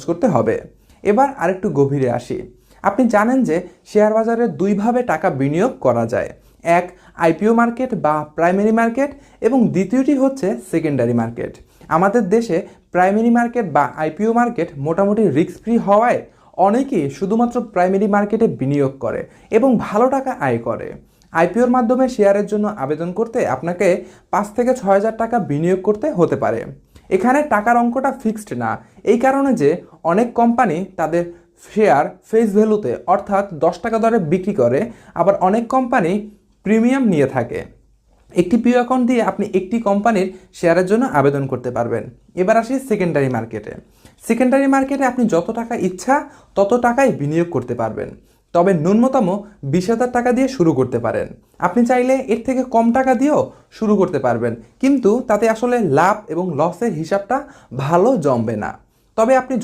খরচ করতে হবে। এবার আরেকটু গভীরে আসি। আপনি জানেন যে শেয়ার বাজারে দুইভাবে টাকা বিনিয়োগ করা যায়। এক, আইপিও মার্কেট বা প্রাইমারি মার্কেট, এবং দ্বিতীয়টি হচ্ছে সেকেন্ডারি মার্কেট। আমাদের দেশে প্রাইমারি মার্কেট বা আইপিও মার্কেট মোটামুটি রিস্ক ফ্রি হওয়ায় অনেকেই শুধুমাত্র প্রাইমারি মার্কেটে বিনিয়োগ করে এবং ভালো টাকা আয় করে। আইপিওর মাধ্যমে শেয়ারের জন্য আবেদন করতে আপনাকে 5 থেকে 6 হাজার টাকা বিনিয়োগ করতে হতে পারে। এখানে টাকার অঙ্কটা ফিক্সড না, এই কারণে যে অনেক কোম্পানি তাদের শেয়ার ফেস ভ্যালুতে অর্থাৎ 10 টাকা দরে বিক্রি করে, আবার অনেক কোম্পানি প্রিমিয়াম নিয়ে থাকে। একটি পিও অ্যাকাউন্ট দিয়ে আপনি একটি কোম্পানির শেয়ারের জন্য আবেদন করতে পারবেন। এবার আসি সেকেন্ডারি মার্কেটে। সেকেন্ডারি মার্কেটে আপনি যত টাকা ইচ্ছা তত টাকাই বিনিয়োগ করতে পারবেন, তবে ন্যূনতম 20,000 টাকা দিয়ে শুরু করতে পারেন। আপনি চাইলে এর থেকে কম টাকা দিয়েও শুরু করতে পারবেন, কিন্তু তাতে আসলে লাভ এবং লসের হিসাবটা ভালো জমবে না। তবে আপনি